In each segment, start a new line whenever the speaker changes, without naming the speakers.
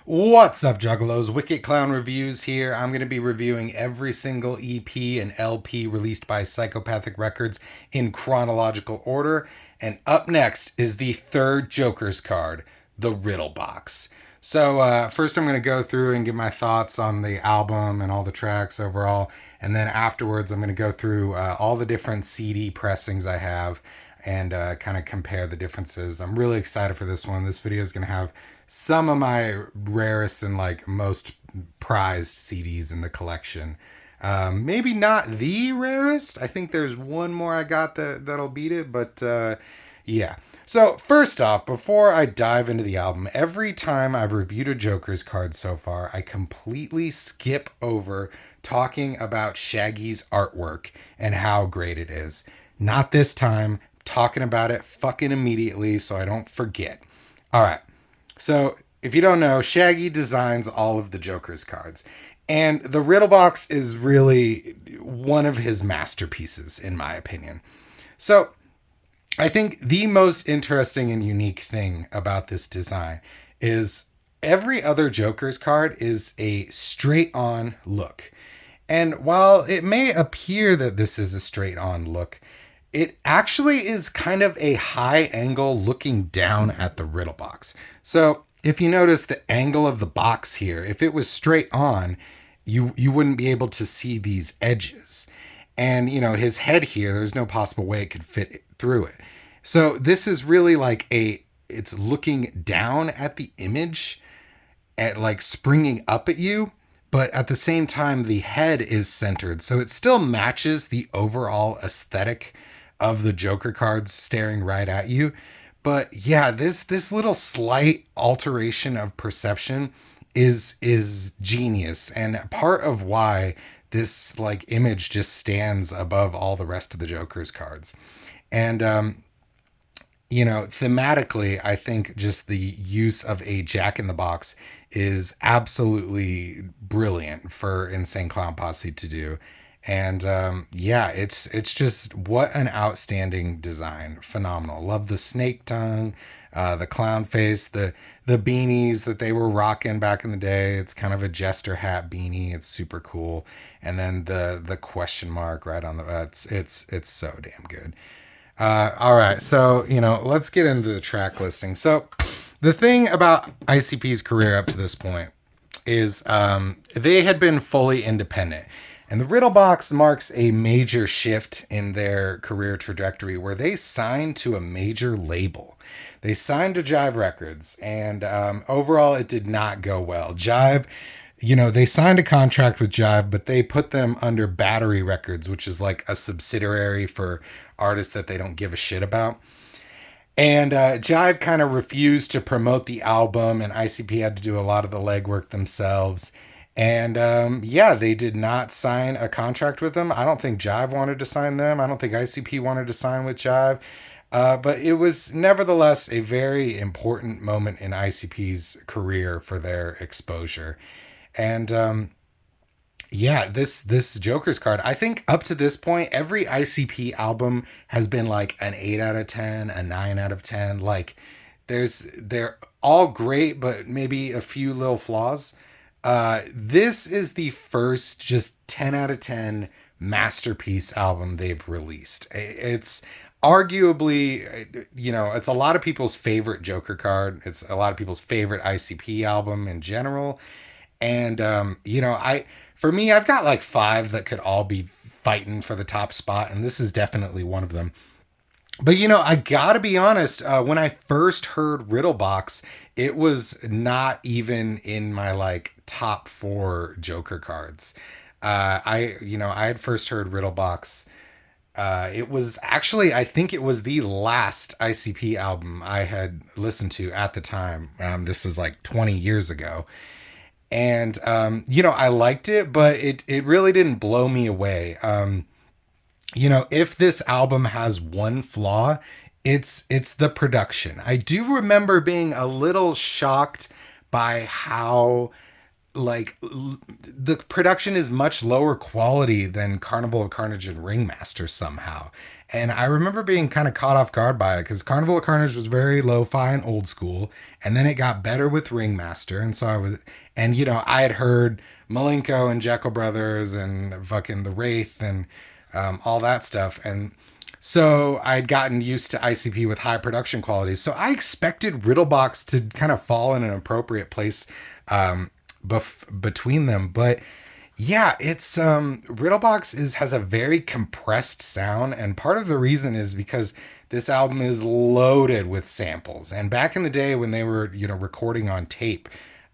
What's up, Juggalos? Wickit Clown Reviews here. I'm going to be reviewing every single EP and LP released by Psychopathic Records in chronological order. And up next is the third Joker's card, the Riddle Box. So first I'm going to go through and give my thoughts on the album and all the tracks overall. And then afterwards I'm going to go through all the different CD pressings I have and kind of compare the differences. I'm really excited for this one. This video is going to have some of my rarest and like most prized CDs in the collection. Maybe not the rarest. I think there's one more I got that'll beat it, but yeah. So first off, before I dive into the album, every time I've reviewed a Joker's card so far, I completely skip over talking about Shaggy's artwork and how great it is. Not this time. Talking about it fucking immediately so I don't forget. All right. So, if you don't know, Shaggy designs all of the Joker's cards. And the Riddle Box is really one of his masterpieces, in my opinion. So, I think the most interesting and unique thing about this design is every other Joker's card is a straight-on look. And while it may appear that this is a straight-on look, it actually is kind of a high angle looking down at the Riddle Box. So if you notice the angle of the box here, if it was straight on, you wouldn't be able to see these edges. And, you know, his head here, there's no possible way it could fit through it. So this is really like it's looking down at the image, at like springing up at you. But at the same time, the head is centered. So it still matches the overall aesthetic of the Joker cards staring right at you. But yeah, this little slight alteration of perception is genius, and part of why this like image just stands above all the rest of the Joker's cards. And you know, thematically, I think just the use of a Jack in the Box is absolutely brilliant for Insane Clown Posse to do. And yeah, it's just what an outstanding design. Phenomenal. Love the snake tongue, the clown face, the beanies that they were rocking back in the day. It's kind of a jester hat beanie. It's super cool. And then the question mark right on the it's so damn good. All right, so you know, let's get into the track listing. So the thing about ICP's career up to this point is they had been fully independent. And the Riddle Box marks a major shift in their career trajectory where they signed to a major label. They signed to Jive Records, and overall it did not go well. Jive, you know, they signed a contract with Jive, but they put them under Battery Records, which is like a subsidiary for artists that they don't give a shit about. And Jive kind of refused to promote the album, and ICP had to do a lot of the legwork themselves. And yeah, they did not sign a contract with them. I don't think Jive wanted to sign them. I don't think ICP wanted to sign with Jive. But it was nevertheless a very important moment in ICP's career for their exposure. And yeah, this Joker's card, I think up to this point, every ICP album has been like an 8 out of 10, a 9 out of 10. Like they're all great, but maybe a few little flaws. This is the first just 10 out of 10 masterpiece album they've released. It's arguably, you know, it's a lot of people's favorite Joker card. It's a lot of people's favorite ICP album in general. And, you know, for me, I've got like 5 that could all be fighting for the top spot. And this is definitely one of them. But, you know, I gotta be honest, when I first heard Riddle Box, it was not even in my like top 4 Joker cards. I had first heard Riddle Box. It was actually, I think it was the last ICP album I had listened to at the time. This was like 20 years ago. And, you know, I liked it, but it really didn't blow me away. You know, if this album has one flaw, it's the production. I do remember being a little shocked by how the production is much lower quality than Carnival of Carnage and Ringmaster somehow. And I remember being kind of caught off guard by it because Carnival of Carnage was very lo-fi and old school, and then it got better with Ringmaster. And so I was, and I had heard Malenko and Jekyll Brothers and fucking The Wraith and all that stuff, and so I'd gotten used to ICP with high production quality. So I expected Riddlebox to kind of fall in an appropriate place between them. But yeah, it's Riddlebox has a very compressed sound, and part of the reason is because this album is loaded with samples. And back in the day when they were recording on tape,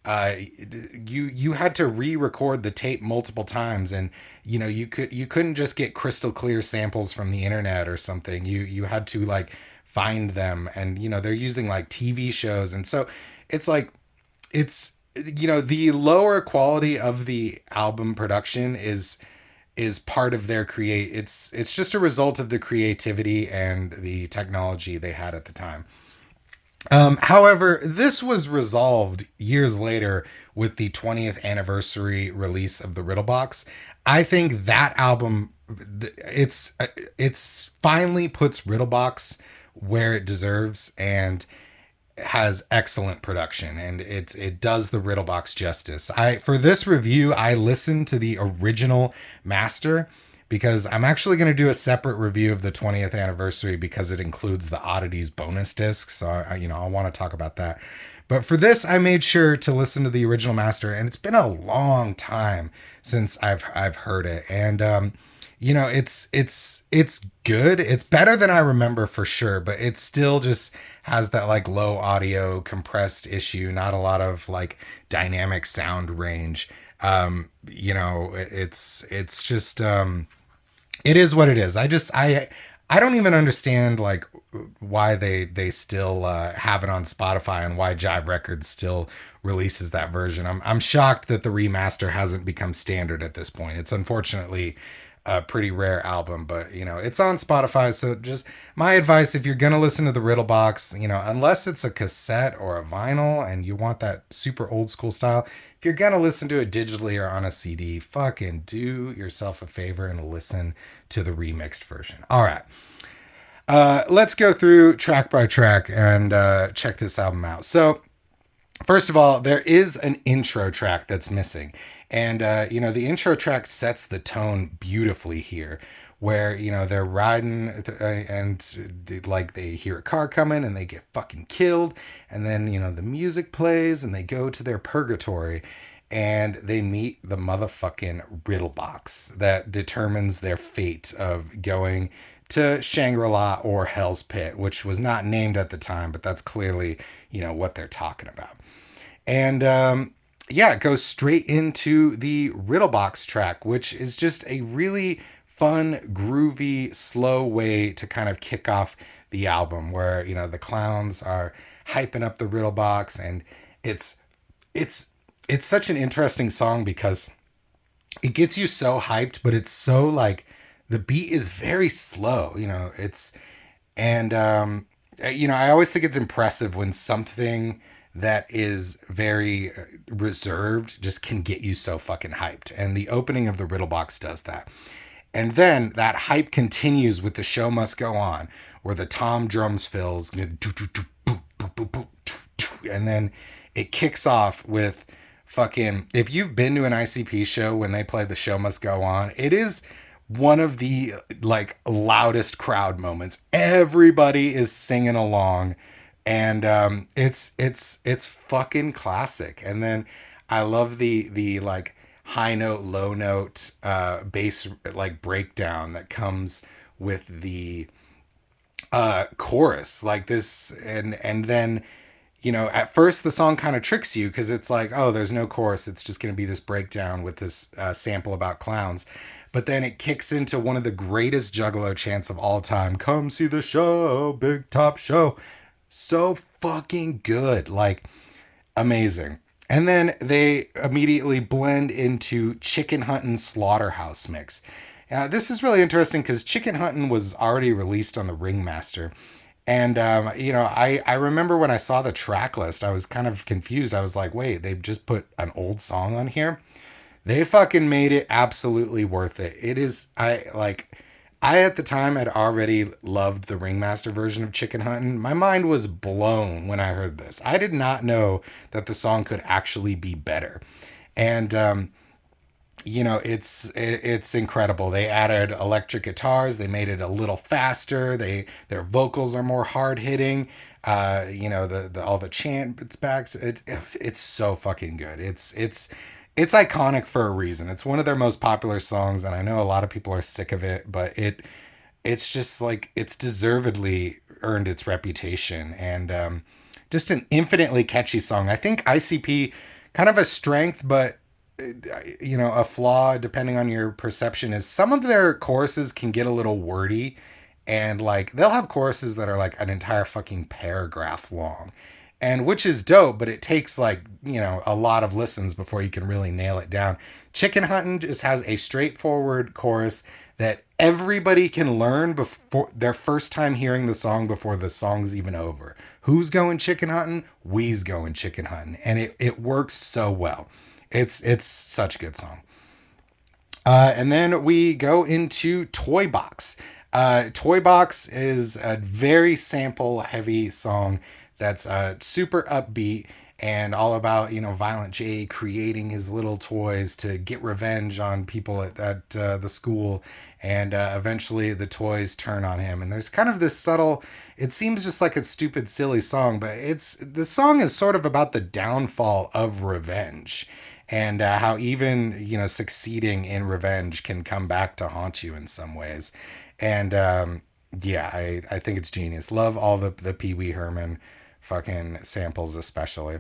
you had to re-record the tape multiple times, and you couldn't just get crystal clear samples from the internet or something. You had to like find them, and they're using like TV shows, and so it's like the lower quality of the album production is part of their it's just a result of the creativity and the technology they had at the time. However, this was resolved years later with the 20th anniversary release of the Riddlebox. I think that album, it's finally puts Riddlebox where it deserves and has excellent production, and it does the Riddlebox justice. For this review, I listened to the original master because I'm actually going to do a separate review of the 20th anniversary because it includes the Oddities bonus disc. So I want to talk about that. But for this, I made sure to listen to the original master, and it's been a long time since I've heard it. And it's good. It's better than I remember for sure, but it still just has that like low audio compressed issue, not a lot of like dynamic sound range. It's just it is what it is. I don't even understand like why they still have it on Spotify and why Jive Records still releases that version. I'm shocked that the remaster hasn't become standard at this point. It's unfortunately a pretty rare album, but it's on Spotify. So just my advice, if you're gonna listen to the Riddlebox, unless it's a cassette or a vinyl and you want that super old school style, if you're gonna listen to it digitally or on a CD, fucking do yourself a favor and listen to the remixed version. All right. Let's go through track by track and check this album out. So first of all, there is an intro track that's missing. And, the intro track sets the tone beautifully here, where, they're riding and they hear a car coming and they get fucking killed. And then, the music plays and they go to their purgatory and they meet the motherfucking Riddlebox that determines their fate of going to Shangri-La or Hell's Pit, which was not named at the time, but that's clearly, what they're talking about. And, it goes straight into the Riddlebox track, which is just a really fun, groovy, slow way to kind of kick off the album, where the clowns are hyping up the Riddlebox, and it's such an interesting song because it gets you so hyped, but it's so like the beat is very slow, I always think it's impressive when something that is very reserved just can get you so fucking hyped. And the opening of the Riddlebox does that. And then that hype continues with The Show Must Go On, where the tom drums fills, and then it kicks off with fucking, if you've been to an ICP show when they play The Show Must Go On, it is one of the like loudest crowd moments. Everybody is singing along. And it's fucking classic. And then I love the like high note, low note bass like breakdown that comes with the chorus like this. And then at first the song kind of tricks you because it's like, oh, there's no chorus. It's just going to be this breakdown with this sample about clowns. But then it kicks into one of the greatest Juggalo chants of all time. Come see the show, Big Top Show. So fucking good, like amazing. And then they immediately blend into Chicken Huntin' Slaughterhouse Mix. This is really interesting because Chicken Huntin' was already released on the Ringmaster, And I remember when I saw the track list, I was kind of confused. I was like, wait, they've just put an old song on here. They fucking made it absolutely worth it. It is I at the time had already loved the Ringmaster version of Chicken Huntin'. My mind was blown when I heard this. I did not know that the song could actually be better. And it's incredible. They added electric guitars. They made it a little faster. Their vocals are more hard hitting. The all the chant it's backs. It's so fucking good. It's iconic for a reason. It's one of their most popular songs, and I know a lot of people are sick of it, but it's just like it's deservedly earned its reputation, and just an infinitely catchy song. I think ICP kind of a strength, but a flaw depending on your perception is some of their choruses can get a little wordy, and like they'll have choruses that are like an entire fucking paragraph long, and which is dope, but it takes like a lot of listens before you can really nail it down. Chicken Huntin' just has a straightforward chorus that everybody can learn before their first time hearing the song, before the song's even over. Who's going chicken hunting? We's going chicken hunting, and it works so well. It's such a good song. And then we go into Toy Box. Toy Box is a very sample heavy song that's super upbeat and all about Violent J creating his little toys to get revenge on people at the school, and eventually the toys turn on him. And there's kind of this subtle, it seems just like a stupid silly song, but the song is sort of about the downfall of revenge, and how even succeeding in revenge can come back to haunt you in some ways. And yeah, I think it's genius. Love all the Pee Wee Herman fucking samples, especially.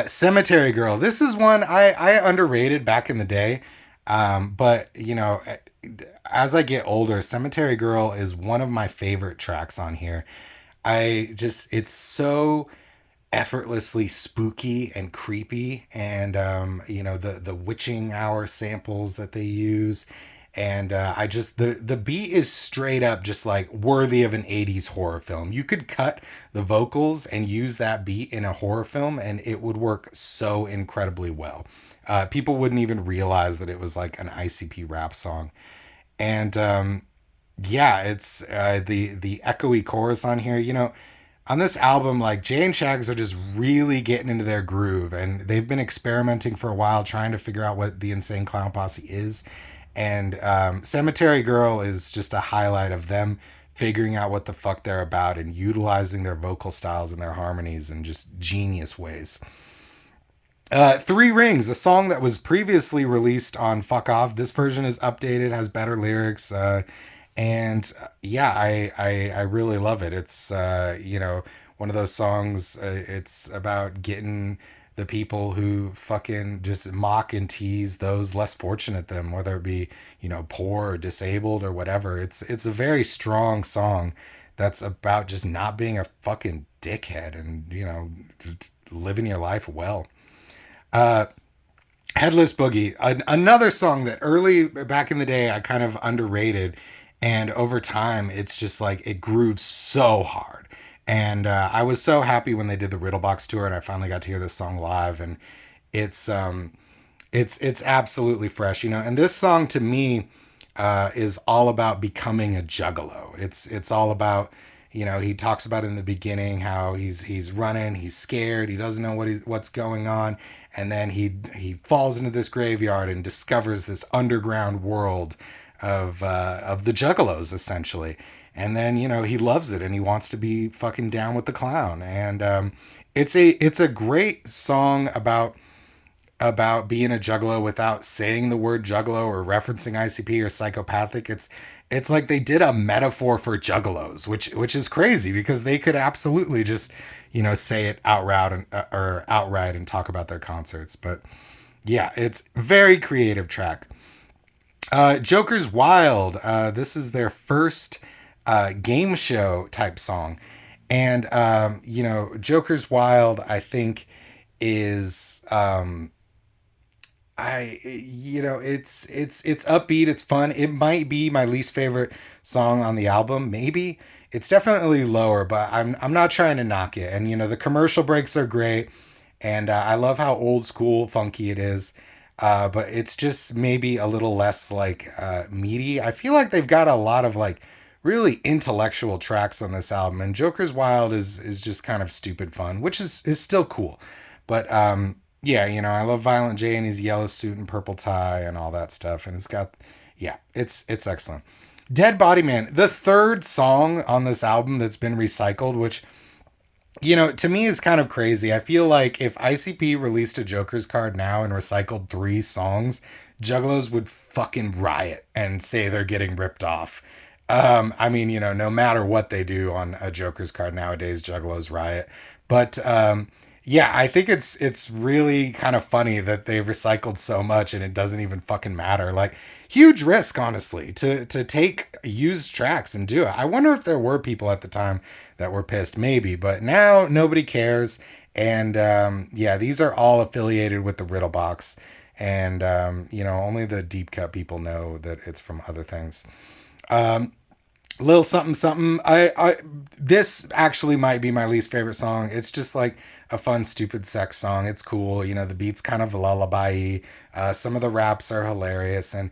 Cemetery Girl. This is one I underrated back in the day. But as I get older, Cemetery Girl is one of my favorite tracks on here. It's so effortlessly spooky and creepy, and the witching hour samples that they use, and I just the beat is straight up just like worthy of an 80s horror film. You could cut the vocals and use that beat in a horror film and it would work so incredibly well. People wouldn't even realize that it was like an ICP rap song. And yeah, it's the echoey chorus on here. On this album, like Jay and Shags are just really getting into their groove, and they've been experimenting for a while, trying to figure out what the Insane Clown Posse is. And Cemetery Girl is just a highlight of them figuring out what the fuck they're about and utilizing their vocal styles and their harmonies in just genius ways. Three Rings, a song that was previously released on Fuck Off. This version is updated, has better lyrics, and yeah, I really love it. It's one of those songs. It's about getting the people who fucking just mock and tease those less fortunate than them, whether it be poor or disabled or whatever. It's a very strong song that's about just not being a fucking dickhead and living your life well. Headless Boogie, another song that early back in the day I kind of underrated, and over time it's just like it grooves so hard. And I was so happy when they did the Riddle Box tour, and I finally got to hear this song live, and it's absolutely fresh, And this song to me is all about becoming a juggalo. It's all about he talks about in the beginning how he's running, he's scared, he doesn't know what's going on, and then he falls into this graveyard and discovers this underground world of the juggalos essentially, and then he loves it and he wants to be fucking down with the clown, and it's a great song about being a juggalo without saying the word juggalo or referencing ICP or psychopathic. It's like they did a metaphor for juggalos, which is crazy because they could absolutely just say it outright and talk about their concerts. But yeah, it's a very creative track. Joker's Wild. This is their first game show type song, and Joker's Wild I think is it's upbeat, it's fun. It might be my least favorite song on the album, maybe. it's definitely lower, but I'm not trying to knock it. And the commercial breaks are great, and I love how old school funky it is. But it's just maybe a little less like meaty. I feel like they've got a lot of like really intellectual tracks on this album, and Joker's Wild is just kind of stupid fun, which is still cool. But yeah, I love Violent J in his yellow suit and purple tie and all that stuff, and it's got yeah, it's excellent. Dead Body Man, the third song on this album that's been recycled, which to me is kind of crazy. I feel like if ICP released a Joker's card now and recycled 3 songs, Juggalos would fucking riot and say they're getting ripped off. I mean, no matter what they do on a Joker's card nowadays, Juggalos riot. But yeah, I think it's really kind of funny that they've recycled so much and it doesn't even fucking matter. Like, huge risk, honestly, to take used tracks and do it. I wonder if there were people at the time that were pissed, maybe, but now nobody cares. And yeah, these are all affiliated with the Riddle box, and only the deep cut people know that it's from other things. Little something something. I this actually might be my least favorite song. It's just like a fun, stupid sex song. It's cool. The beat's kind of lullaby. Some of the raps are hilarious, and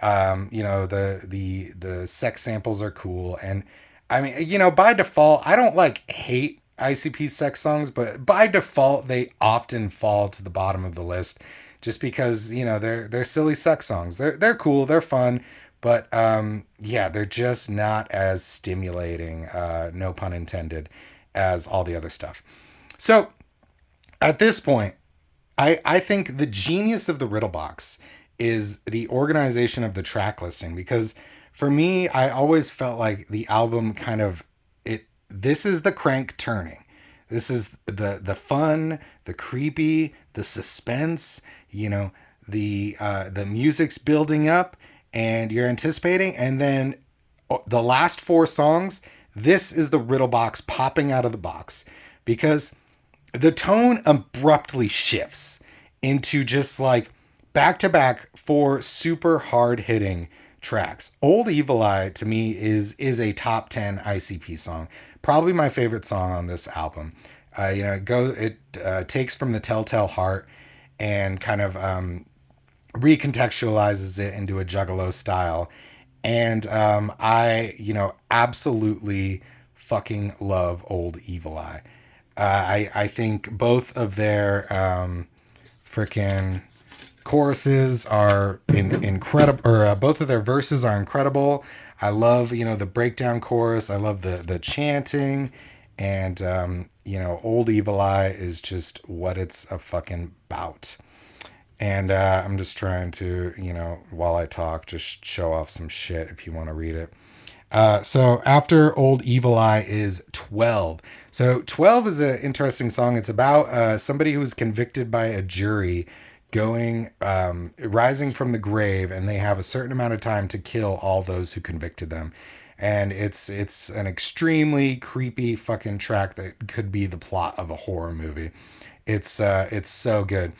the sex samples are cool. And I mean, by default, I don't like hate ICP sex songs, but by default, they often fall to the bottom of the list, just because they're silly sex songs. They're cool. They're fun. But yeah, they're just not as stimulating, no pun intended, as all the other stuff. So at this point, I think the genius of the Riddle box is the organization of the track listing, because for me, I always felt like the album kind of this is the crank turning. This is the fun, the creepy, the suspense, the music's building up and you're anticipating, and then the last 4 songs, this is the Riddle box popping out of the box, because the tone abruptly shifts into just like back to back 4 super hard hitting tracks. Old Evil Eye to me is a top 10 ICP song, probably my favorite song on this album. It takes from the Telltale Heart and kind of recontextualizes it into a Juggalo style. And I absolutely fucking love Old Evil Eye. I think both of their freaking choruses are incredible, or both of their verses are incredible. I love the breakdown chorus. I love the chanting, and Old Evil Eye is just what it's a fucking bout. And I'm just trying to, while I talk, just show off some shit if you want to read it. So after Old Evil Eye is 12. So 12 is an interesting song. It's about somebody who was convicted by a jury rising from the grave, and they have a certain amount of time to kill all those who convicted them. And it's an extremely creepy fucking track that could be the plot of a horror movie. It's so good.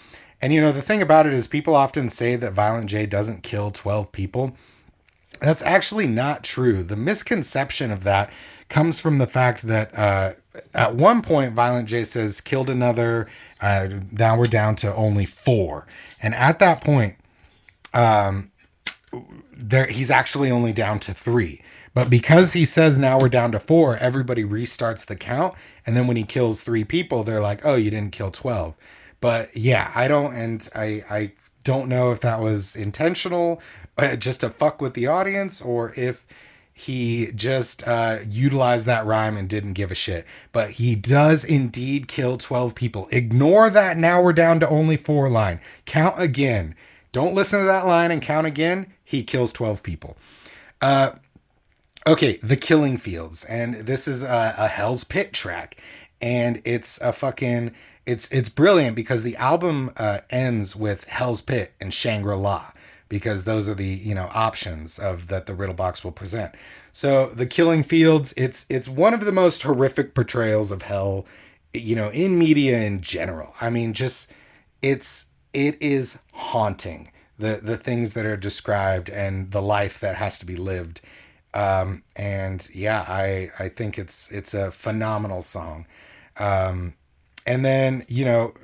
And the thing about it is, people often say that Violent J doesn't kill 12 people. That's actually not true. The misconception of that comes from the fact that at one point, Violent J says, killed another, now we're down to only 4. And at that point, he's actually only down to 3. But because he says now we're down to 4, everybody restarts the count. And then when he kills 3 people, they're like, oh, you didn't kill 12. But yeah, I don't know if that was intentional, just to fuck with the audience, or if he just utilized that rhyme and didn't give a shit. But he does indeed kill 12 people. Ignore that now we're down to only 4 line. Count again. Don't listen to that line and count again. He kills 12 people. Okay, The Killing Fields. And this is a Hell's Pit track. And it's a fucking... It's brilliant, because the album ends with Hell's Pit and Shangri-La, because those are the options of that the Riddle box will present. So The Killing Fields, it's one of the most horrific portrayals of hell, in media in general. I mean, just it is haunting, the things that are described and the life that has to be lived. And yeah, I think it's a phenomenal song. Um, and then,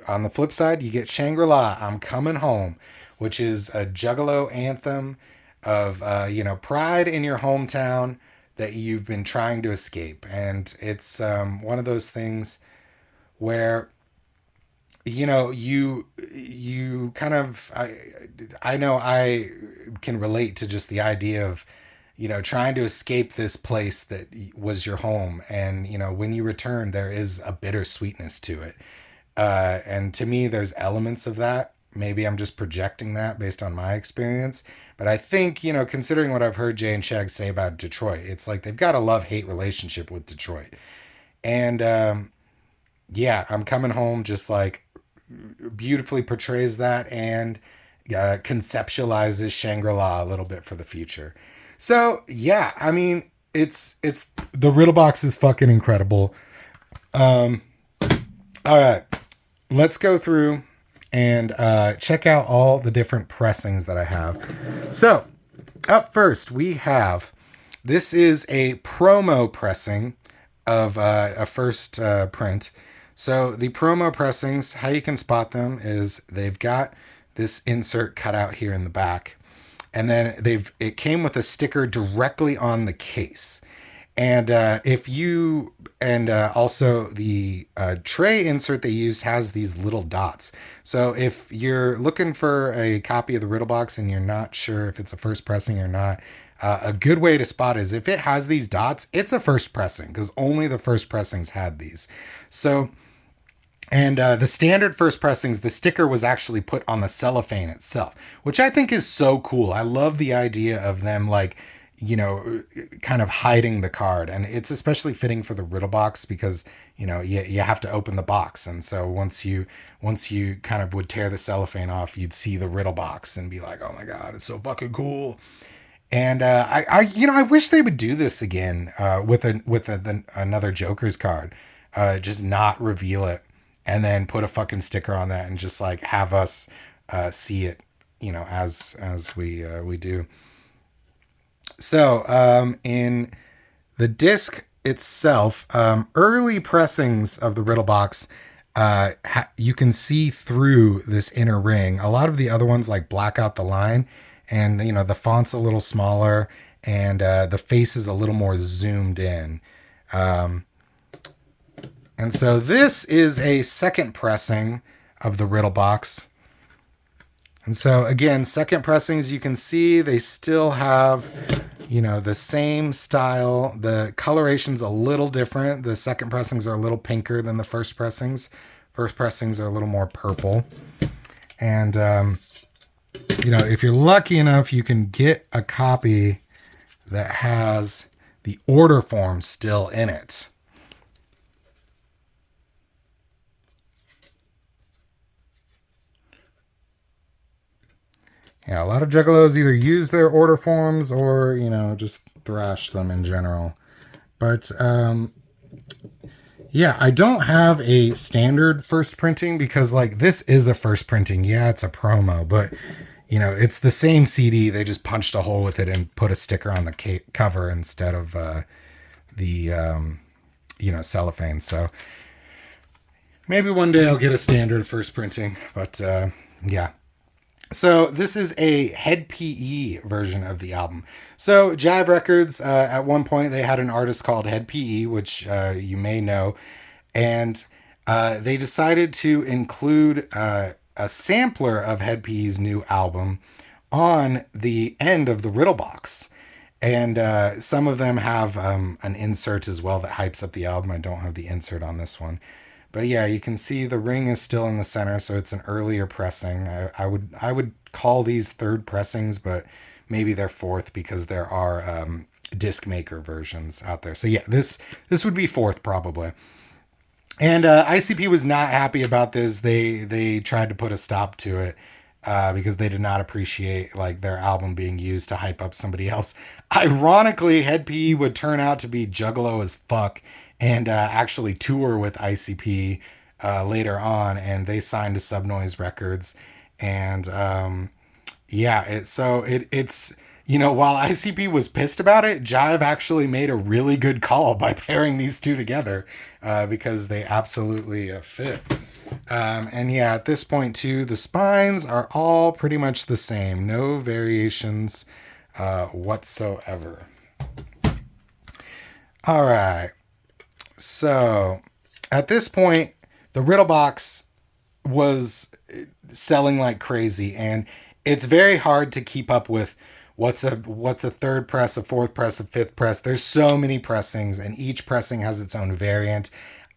on the flip side, you get Shangri-La, I'm Coming Home, which is a Juggalo anthem of, pride in your hometown that you've been trying to escape. And it's one of those things where, you kind of, I know I can relate to just the idea of, trying to escape this place that was your home. And, when you return, there is a bittersweetness to it. And to me, there's elements of that. Maybe I'm just projecting that based on my experience. But I think, considering what I've heard Jay and Shag say about Detroit, it's like they've got a love hate relationship with Detroit. And yeah, I'm Coming Home just like beautifully portrays that and conceptualizes Shangri-La a little bit for the future. So yeah, I mean, it's the Riddle box is fucking incredible. All right, let's go through and check out all the different pressings that I have. So up first, we have, this is a promo pressing of a first print. So the promo pressings, how you can spot them is they've got this insert cut out here in the back, and then it came with a sticker directly on the case. And also the tray insert they used has these little dots. So if you're looking for a copy of the Riddle box and you're not sure if it's a first pressing or not, a good way to spot is if it has these dots, it's a first pressing, because only the first pressings had these. So, and the standard first pressings, the sticker was actually put on the cellophane itself, which I think is so cool. I love the idea of them like, kind of hiding the card. And it's especially fitting for the Riddle box because, you have to open the box. And so once you kind of would tear the cellophane off, you'd see the Riddle box and be like, oh my God, it's so fucking cool. And I wish they would do this again with another Joker's card. Just not reveal it and then put a fucking sticker on that and just like have us see it, as we do. So in the disc itself, early pressings of the Riddle box, you can see through this inner ring. A lot of the other ones like black out the line, and the font's a little smaller, and the face is a little more zoomed in. And so this is a second pressing of the Riddle box. And so again, second pressings, you can see they still have, the same style. The coloration's a little different. The second pressings are a little pinker than the first pressings. First pressings are a little more purple. And, if you're lucky enough, you can get a copy that has the order form still in it. Yeah, a lot of Juggalos either use their order forms or, just thrash them in general. But, yeah, I don't have a standard first printing because, like, this is a first printing. Yeah, it's a promo, but, it's the same CD. They just punched a hole with it and put a sticker on the cover instead of the cellophane. So maybe one day I'll get a standard first printing, but, yeah. So this is a Hed P.E version of the album. So Jive Records, at one point, they had an artist called Hed P.E, which you may know. And they decided to include a sampler of Hed P.E's new album on the end of the Riddle box. And some of them have an insert as well that hypes up the album. I don't have the insert on this one. But yeah, you can see the ring is still in the center, so it's an earlier pressing. I would call these third pressings, but maybe they're fourth because there are disc maker versions out there. So yeah, this would be fourth probably. And ICP was not happy about this. They tried to put a stop to it because they did not appreciate like their album being used to hype up somebody else. Ironically, Hed P.E would turn out to be juggalo as fuck and actually tour with ICP later on, and they signed to Subnoise Records. And it's while ICP was pissed about it, Jive actually made a really good call by pairing these two together because they absolutely fit. And yeah, at this point too, the spines are all pretty much the same. No variations whatsoever. All right. So at this point, the Riddle box was selling like crazy, and it's very hard to keep up with what's a third press, a fourth press, a fifth press. There's so many pressings, and each pressing has its own variant.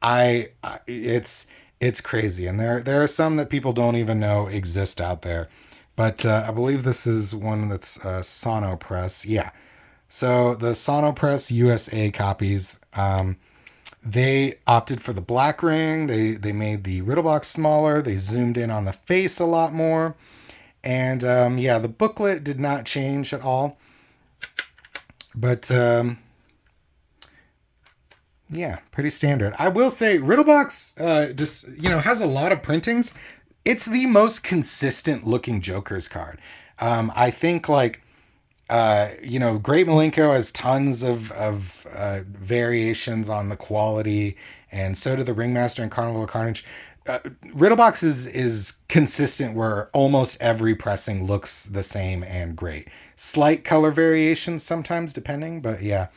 It's crazy, and there are some that people don't even know exist out there. But I believe this is one that's Sonopress. Yeah. So the Sonopress USA copies, they opted for the black ring. They made the Riddle box smaller. They zoomed in on the face a lot more. And yeah, the booklet did not change at all. But yeah, pretty standard. I will say Riddlebox just, has a lot of printings. It's the most consistent looking Joker's card. I think Great Malenko has tons of variations on the quality, and so do the Ringmaster and Carnival of Carnage. Riddlebox is consistent where almost every pressing looks the same and great. Slight color variations sometimes depending, but yeah.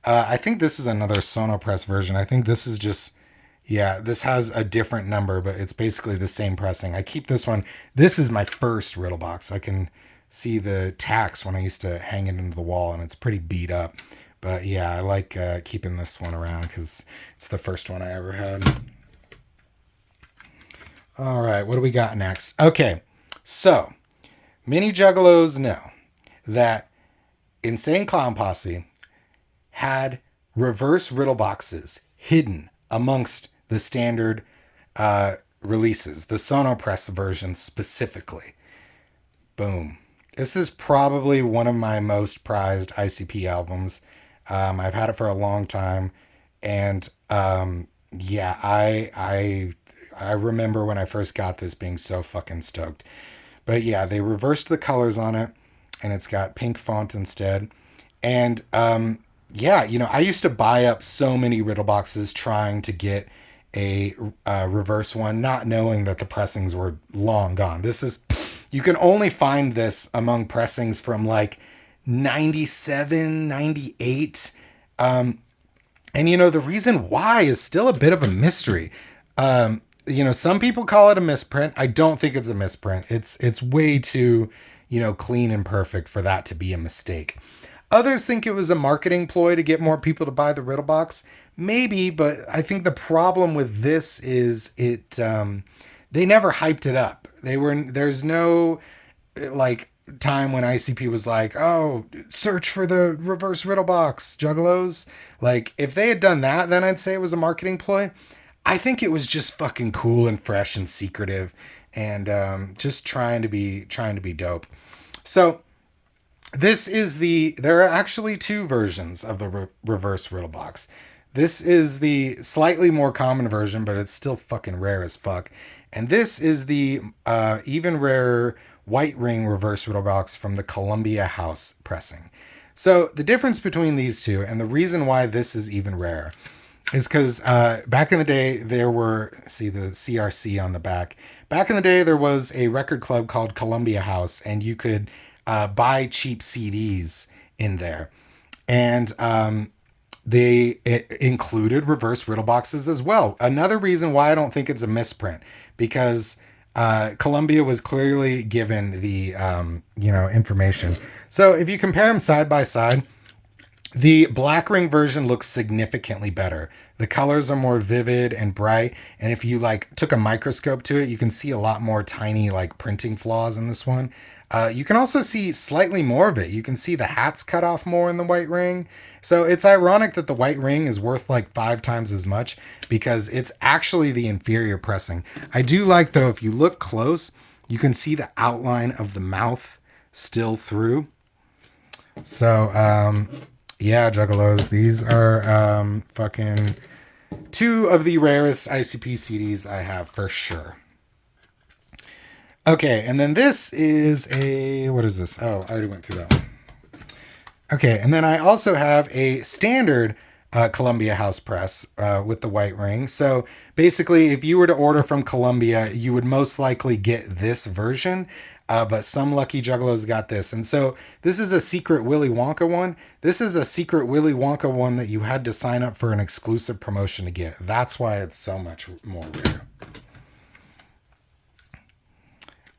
I think this is another Sonopress version. I think this is just, this has a different number, but it's basically the same pressing. I keep this one. This is my first Riddle box. I can see the tacks when I used to hang it into the wall, and it's pretty beat up. But yeah, I like keeping this one around because it's the first one I ever had. All right, what do we got next? Okay, so mini juggalos know that Insane Clown Posse had reverse Riddle boxes hidden amongst the standard releases, the Sonopress version specifically. Boom. This is probably one of my most prized ICP albums. I've had it for a long time, and yeah, I remember when I first got this being so fucking stoked. But yeah, they reversed the colors on it, and it's got pink font instead. And yeah, I used to buy up so many Riddle boxes trying to get a reverse one, not knowing that the pressings were long gone. You can only find this among pressings from like 97, 98. And the reason why is still a bit of a mystery. Some people call it a misprint. I don't think it's a misprint. It's way too, clean and perfect for that to be a mistake. Others think it was a marketing ploy to get more people to buy the Riddle box. Maybe, but I think the problem with this is they never hyped it up. There's no time when ICP was like, oh, search for the reverse Riddle box, juggalos. If they had done that, then I'd say it was a marketing ploy. I think it was just fucking cool and fresh and secretive, and just trying to be dope. So there are actually two versions of the reverse Riddle box. This is the slightly more common version, but it's still fucking rare as fuck. And this is the even rarer white ring reverse Riddle box from the Columbia House pressing. So the difference between these two, and the reason why this is even rarer, is because back in the day there were, see the CRC on the back. Back in the day there was a record club called Columbia House, and you could buy cheap CDs in there, and it included reverse Riddle boxes as well. Another reason why I don't think it's a misprint, because Columbia was clearly given the information. So if you compare them side by side, the black ring version looks significantly better. The colors are more vivid and bright, and if you took a microscope to it, you can see a lot more tiny printing flaws in this one. You can also see slightly more of it. You can see the hats cut off more in the white ring. So it's ironic that the white ring is worth 5 times as much, because it's actually the inferior pressing. I do like, though, if you look close, you can see the outline of the mouth still through. So, yeah, juggalos, these are fucking two of the rarest ICP CDs I have for sure. Okay, and then this is what is this? Oh, I already went through that one. Okay, and then I also have a standard Columbia house press with the white ring. So basically, if you were to order from Columbia, you would most likely get this version. But some lucky juggalos got this. And so this is a secret Willy Wonka one. This is a secret Willy Wonka one that you had to sign up for an exclusive promotion to get. That's why it's so much more rare.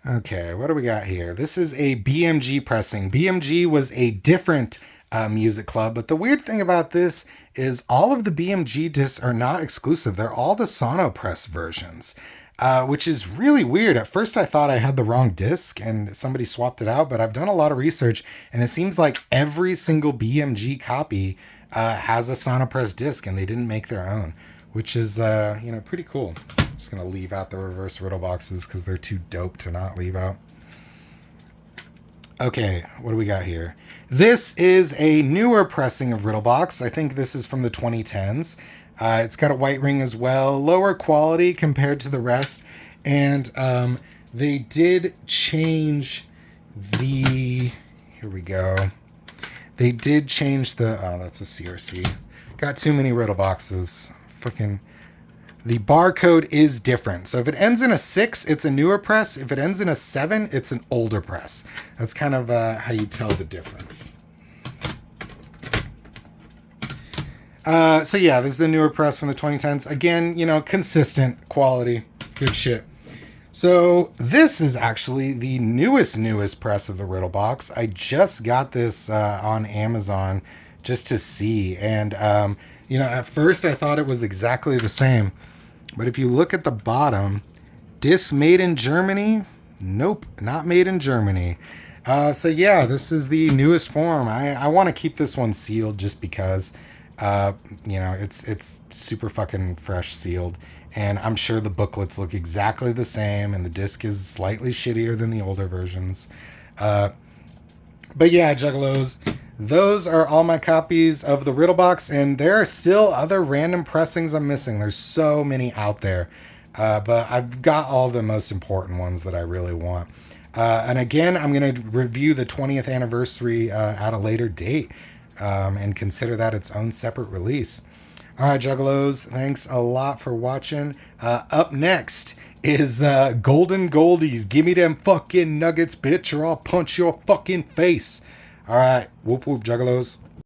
Okay, what do we got here? This is a BMG pressing. BMG was a different music club, but the weird thing about this is all of the BMG discs are not exclusive. They're all the Sonopress versions, which is really weird. At first, I thought I had the wrong disc and somebody swapped it out, but I've done a lot of research, and it seems like every single BMG copy has a Sonopress disc, and they didn't make their own, which is pretty cool. Just gonna leave out the reverse Riddle boxes because they're too dope to not leave out. Okay, what do we got here? This is a newer pressing of Riddle box. I think this is from the 2010s. It's got a white ring as well, lower quality compared to the rest, and they did change the. Here we go. They did change the. Oh, that's a CRC. Got too many Riddle boxes. Fucking. The barcode is different. So if it ends in a 6, it's a newer press. If it ends in a 7, it's an older press. That's kind of how you tell the difference. So yeah, this is the newer press from the 2010s. Again, consistent quality. Good shit. So this is actually the newest press of the Riddle box. I just got this on Amazon just to see. And, at first I thought it was exactly the same. But if you look at the bottom, disc made in Germany. Nope, not made in Germany. So yeah, this is the newest form. I want to keep this one sealed just because, it's super fucking fresh sealed. And I'm sure the booklets look exactly the same, and the disc is slightly shittier than the older versions. But yeah, Juggalos, those are all my copies of the Riddle box, and there are still other random pressings I'm missing. There's so many out there, but I've got all the most important ones that I really want. And again, I'm going to review the 20th anniversary at a later date and consider that its own separate release. All right, Juggalos, thanks a lot for watching. Up next is Golden Goldies. Give me them fucking nuggets, bitch, or I'll punch your fucking face. All right, whoop whoop, Juggalos.